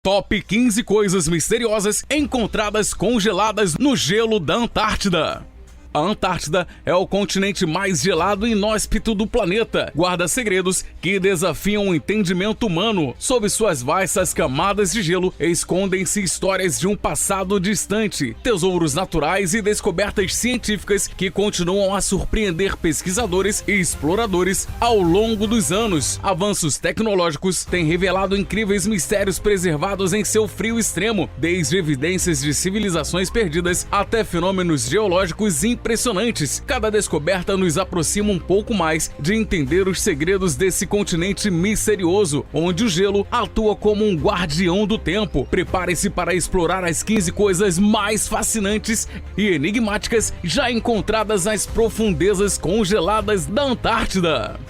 Top 15 coisas misteriosas encontradas congeladas no gelo da Antártida. A Antártida é o continente mais gelado e inóspito do planeta. Guarda segredos que desafiam o entendimento humano. Sob suas vastas camadas de gelo, escondem-se histórias de um passado distante, tesouros naturais e descobertas científicas que continuam a surpreender pesquisadores e exploradores ao longo dos anos. Avanços tecnológicos têm revelado incríveis mistérios preservados em seu frio extremo, desde evidências de civilizações perdidas até fenômenos geológicos impressionantes. Cada descoberta nos aproxima um pouco mais de entender os segredos desse continente misterioso, onde o gelo atua como um guardião do tempo. Prepare-se para explorar as 15 coisas mais fascinantes e enigmáticas já encontradas nas profundezas congeladas da Antártida.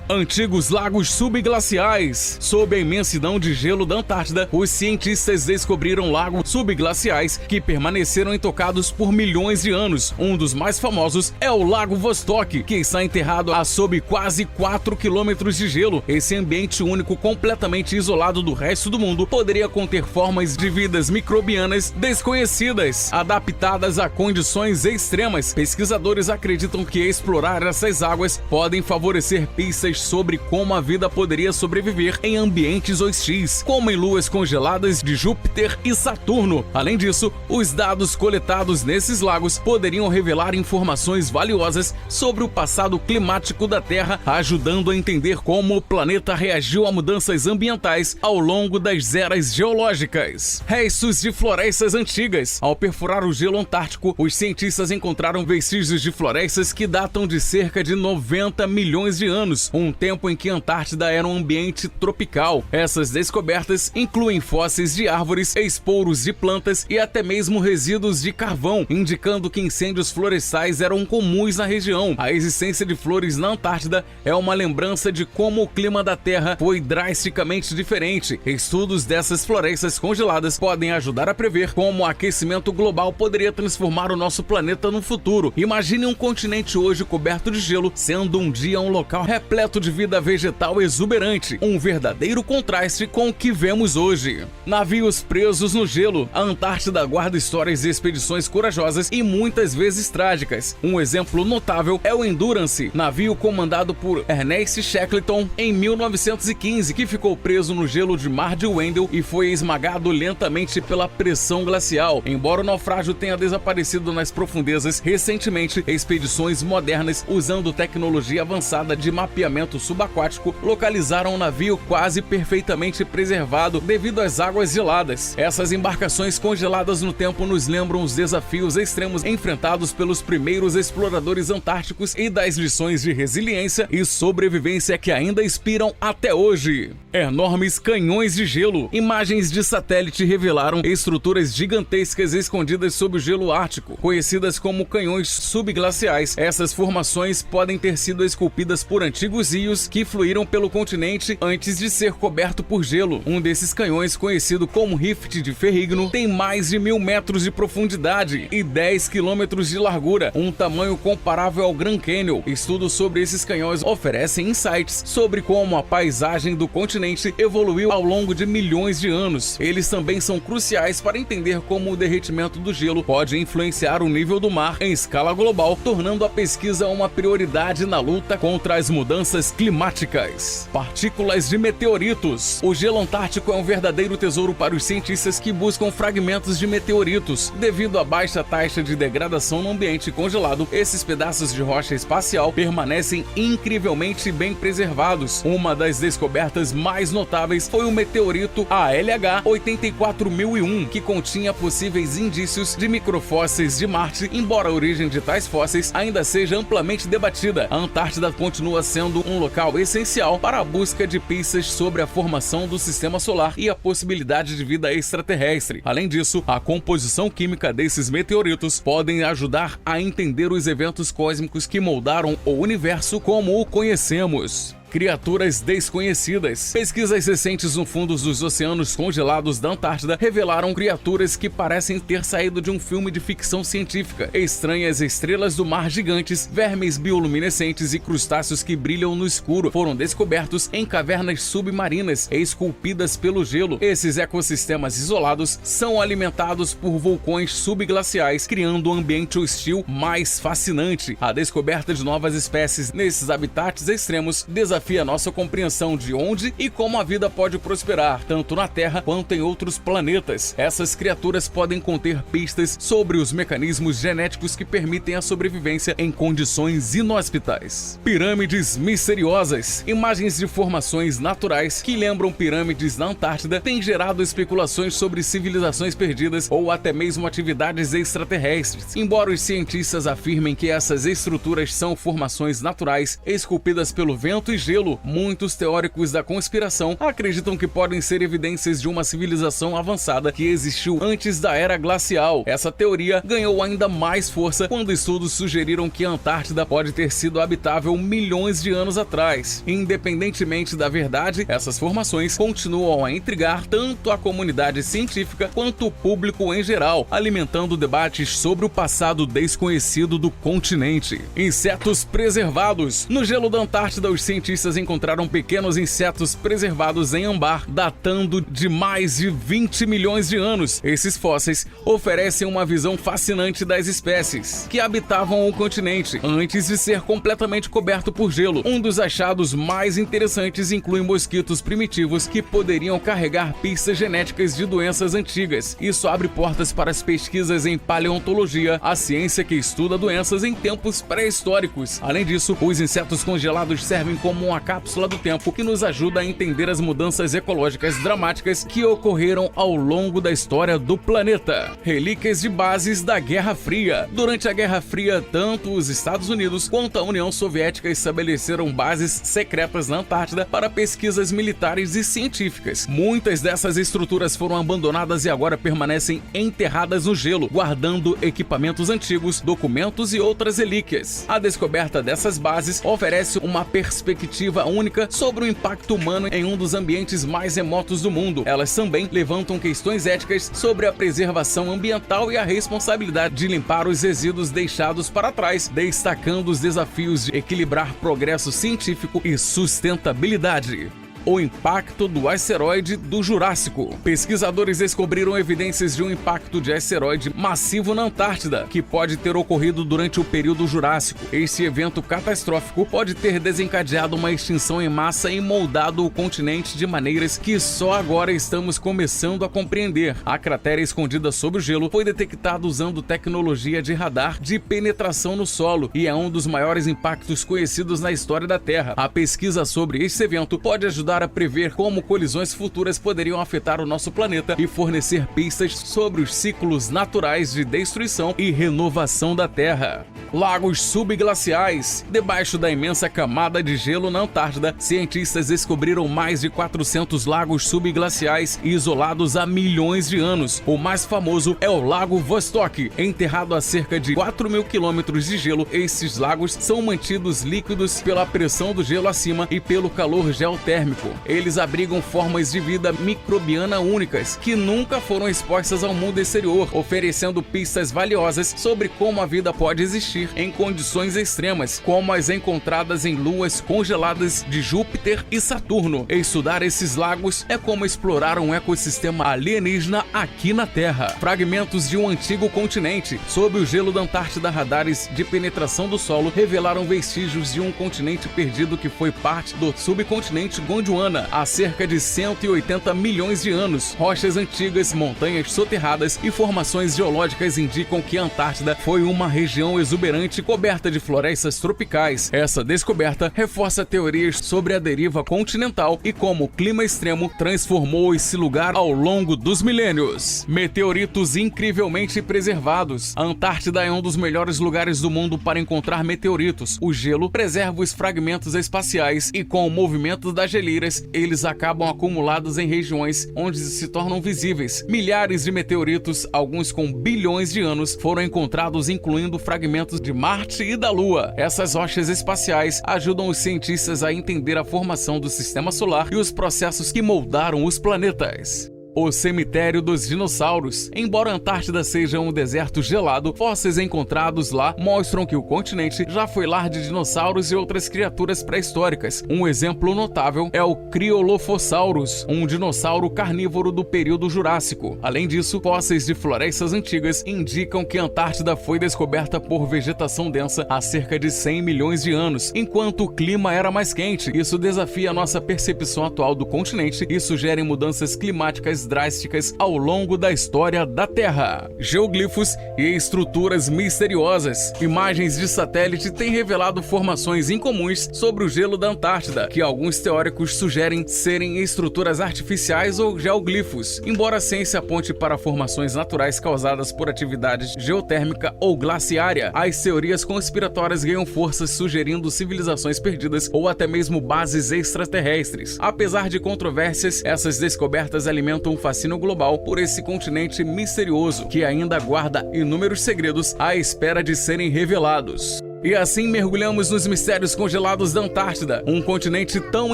Antigos lagos subglaciais. Sob a imensidão de gelo da Antártida, os cientistas descobriram lagos subglaciais que permaneceram intocados por milhões de anos. Um dos mais famosos é o Lago Vostok, que está enterrado a sob quase 4 quilômetros de gelo. Esse ambiente único, completamente isolado do resto do mundo, poderia conter formas de vidas microbianas desconhecidas, adaptadas a condições extremas. Pesquisadores acreditam que explorar essas águas podem favorecer pistas sobre como a vida poderia sobreviver em ambientes hostis, como em luas congeladas de Júpiter e Saturno. Além disso, os dados coletados nesses lagos poderiam revelar informações valiosas sobre o passado climático da Terra, ajudando a entender como o planeta reagiu a mudanças ambientais ao longo das eras geológicas. Restos de florestas antigas. Ao perfurar o gelo antártico, os cientistas encontraram vestígios de florestas que datam de cerca de 90 milhões de anos, um tempo em que a Antártida era um ambiente tropical. Essas descobertas incluem fósseis de árvores, esporos de plantas e até mesmo resíduos de carvão, indicando que incêndios florestais eram comuns na região. A existência de flores na Antártida é uma lembrança de como o clima da Terra foi drasticamente diferente. Estudos dessas florestas congeladas podem ajudar a prever como o aquecimento global poderia transformar o nosso planeta no futuro. Imagine um continente hoje coberto de gelo, sendo um dia um local repleto de vida vegetal exuberante, um verdadeiro contraste com o que vemos hoje. Navios presos no gelo. A Antártida guarda histórias de expedições corajosas e muitas vezes trágicas. Um exemplo notável é o Endurance, navio comandado por Ernest Shackleton em 1915, que ficou preso no gelo de Mar de Wendel e foi esmagado lentamente pela pressão glacial. Embora o naufrágio tenha desaparecido nas profundezas, recentemente, expedições modernas usando tecnologia avançada de mapeamento subaquático localizaram um navio quase perfeitamente preservado devido às águas geladas. Essas embarcações congeladas no tempo nos lembram os desafios extremos enfrentados pelos primeiros exploradores antárticos e das lições de resiliência e sobrevivência que ainda inspiram até hoje. Enormes canhões de gelo. Imagens de satélite revelaram estruturas gigantescas escondidas sob o gelo ártico, conhecidas como canhões subglaciais. Essas formações podem ter sido esculpidas por antigos rios que fluíram pelo continente antes de ser coberto por gelo. Um desses canhões, conhecido como Rift de Ferrigno, tem mais de 1000 metros de profundidade e 10 quilômetros de largura, um tamanho comparável ao Grand Canyon. Estudos sobre esses canhões oferecem insights sobre como a paisagem do continente evoluiu ao longo de milhões de anos. Eles também são cruciais para entender como o derretimento do gelo pode influenciar o nível do mar em escala global, tornando a pesquisa uma prioridade na luta contra as mudanças climáticas. Partículas de meteoritos. O gelo antártico é um verdadeiro tesouro para os cientistas que buscam fragmentos de meteoritos. Devido à baixa taxa de degradação no ambiente congelado, esses pedaços de rocha espacial permanecem incrivelmente bem preservados. Uma das descobertas mais notáveis foi o meteorito ALH 84001, que continha possíveis indícios de microfósseis de Marte. Embora a origem de tais fósseis ainda seja amplamente debatida, a Antártida continua sendo um local essencial para a busca de pistas sobre a formação do sistema solar e a possibilidade de vida extraterrestre. Além disso, a composição química desses meteoritos podem ajudar a entender os eventos cósmicos que moldaram o universo como o conhecemos. Criaturas desconhecidas. Pesquisas recentes no fundo dos oceanos congelados da Antártida revelaram criaturas que parecem ter saído de um filme de ficção científica. Estranhas estrelas do mar gigantes, vermes bioluminescentes e crustáceos que brilham no escuro foram descobertos em cavernas submarinas esculpidas pelo gelo. Esses ecossistemas isolados são alimentados por vulcões subglaciais, criando um ambiente hostil mais fascinante. A descoberta de novas espécies nesses habitats extremos desafia nossa compreensão de onde e como a vida pode prosperar, tanto na Terra quanto em outros planetas. Essas criaturas podem conter pistas sobre os mecanismos genéticos que permitem a sobrevivência em condições inóspitas. Pirâmides misteriosas. Imagens de formações naturais que lembram pirâmides na Antártida têm gerado especulações sobre civilizações perdidas ou até mesmo atividades extraterrestres. Embora os cientistas afirmem que essas estruturas são formações naturais esculpidas pelo vento e gelo, muitos teóricos da conspiração acreditam que podem ser evidências de uma civilização avançada que existiu antes da Era Glacial. Essa teoria ganhou ainda mais força quando estudos sugeriram que a Antártida pode ter sido habitável milhões de anos atrás. Independentemente da verdade, essas formações continuam a intrigar tanto a comunidade científica quanto o público em geral, alimentando debates sobre o passado desconhecido do continente. Insetos preservados. No gelo da Antártida, os cientistas encontraram pequenos insetos preservados em âmbar, datando de mais de 20 milhões de anos. Esses fósseis oferecem uma visão fascinante das espécies que habitavam o continente antes de ser completamente coberto por gelo. Um dos achados mais interessantes inclui mosquitos primitivos que poderiam carregar pistas genéticas de doenças antigas. Isso abre portas para as pesquisas em paleontologia, a ciência que estuda doenças em tempos pré-históricos. Além disso, os insetos congelados servem como uma cápsula do tempo que nos ajuda a entender as mudanças ecológicas dramáticas que ocorreram ao longo da história do planeta. Relíquias de bases da Guerra Fria. Durante a Guerra Fria, tanto os Estados Unidos quanto a União Soviética estabeleceram bases secretas na Antártida para pesquisas militares e científicas. Muitas dessas estruturas foram abandonadas e agora permanecem enterradas no gelo, guardando equipamentos antigos, documentos e outras relíquias. A descoberta dessas bases oferece uma perspectiva única sobre o impacto humano em um dos ambientes mais remotos do mundo. Elas também levantam questões éticas sobre a preservação ambiental e a responsabilidade de limpar os resíduos deixados para trás, destacando os desafios de equilibrar progresso científico e sustentabilidade. O impacto do asteroide do Jurássico. Pesquisadores descobriram evidências de um impacto de asteroide massivo na Antártida, que pode ter ocorrido durante o período Jurássico. Este evento catastrófico pode ter desencadeado uma extinção em massa e moldado o continente de maneiras que só agora estamos começando a compreender. A cratera escondida sob o gelo foi detectada usando tecnologia de radar de penetração no solo e é um dos maiores impactos conhecidos na história da Terra. A pesquisa sobre este evento pode ajudar a prever como colisões futuras poderiam afetar o nosso planeta e fornecer pistas sobre os ciclos naturais de destruição e renovação da Terra. Lagos subglaciais. Debaixo da imensa camada de gelo na Antártida, cientistas descobriram mais de 400 lagos subglaciais isolados há milhões de anos. O mais famoso é o Lago Vostok, enterrado a cerca de 4.000 quilômetros de gelo. Esses lagos são mantidos líquidos pela pressão do gelo acima e pelo calor geotérmico. Eles abrigam formas de vida microbiana únicas que nunca foram expostas ao mundo exterior, oferecendo pistas valiosas sobre como a vida pode existir em condições extremas, como as encontradas em luas congeladas de Júpiter e Saturno. Estudar esses lagos é como explorar um ecossistema alienígena aqui na Terra. Fragmentos de um antigo continente. Sob o gelo da Antártida, radares de penetração do solo revelaram vestígios de um continente perdido que foi parte do subcontinente Gondwana há cerca de 180 milhões de anos. Rochas antigas, montanhas soterradas e formações geológicas indicam que a Antártida foi uma região exuberante coberta de florestas tropicais. Essa descoberta reforça teorias sobre a deriva continental e como o clima extremo transformou esse lugar ao longo dos milênios. Meteoritos incrivelmente preservados. A Antártida é um dos melhores lugares do mundo para encontrar meteoritos. O gelo preserva os fragmentos espaciais e com o movimento das geleiras poeiras, eles acabam acumulados em regiões onde se tornam visíveis. Milhares de meteoritos, alguns com bilhões de anos, foram encontrados, incluindo fragmentos de Marte e da Lua. Essas rochas espaciais ajudam os cientistas a entender a formação do sistema solar e os processos que moldaram os planetas. O cemitério dos dinossauros. Embora a Antártida seja um deserto gelado, fósseis encontrados lá mostram que o continente já foi lar de dinossauros e outras criaturas pré-históricas. Um exemplo notável é o Cryolophosaurus, um dinossauro carnívoro do período Jurássico. Além disso, fósseis de florestas antigas indicam que a Antártida foi descoberta por vegetação densa há cerca de 100 milhões de anos, enquanto o clima era mais quente. Isso desafia a nossa percepção atual do continente e sugere mudanças climáticas drásticas ao longo da história da Terra. Geoglifos e estruturas misteriosas. Imagens de satélite têm revelado formações incomuns sobre o gelo da Antártida, que alguns teóricos sugerem serem estruturas artificiais ou geoglifos. Embora a ciência aponte para formações naturais causadas por atividade geotérmica ou glaciária, as teorias conspiratórias ganham força, sugerindo civilizações perdidas ou até mesmo bases extraterrestres. Apesar de controvérsias, essas descobertas alimentam um fascínio global por esse continente misterioso que ainda guarda inúmeros segredos à espera de serem revelados. E assim mergulhamos nos mistérios congelados da Antártida, um continente tão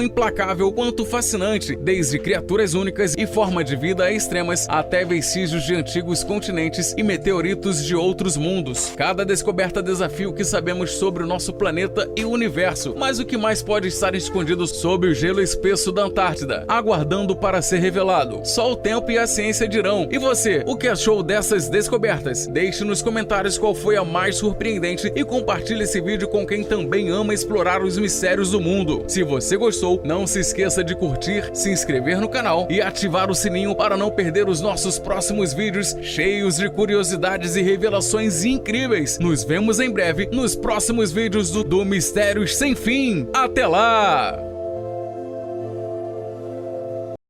implacável quanto fascinante, desde criaturas únicas e forma de vida extremas até vestígios de antigos continentes e meteoritos de outros mundos. Cada descoberta desafia o que sabemos sobre o nosso planeta e o universo, mas o que mais pode estar escondido sob o gelo espesso da Antártida, aguardando para ser revelado? Só o tempo e a ciência dirão. E você, o que achou dessas descobertas? Deixe nos comentários qual foi a mais surpreendente e compartilhe esse vídeo com quem também ama explorar os mistérios do mundo. Se você gostou, não se esqueça de curtir, se inscrever no canal e ativar o sininho para não perder os nossos próximos vídeos cheios de curiosidades e revelações incríveis. Nos vemos em breve nos próximos vídeos do Mistérios Sem Fim. Até lá!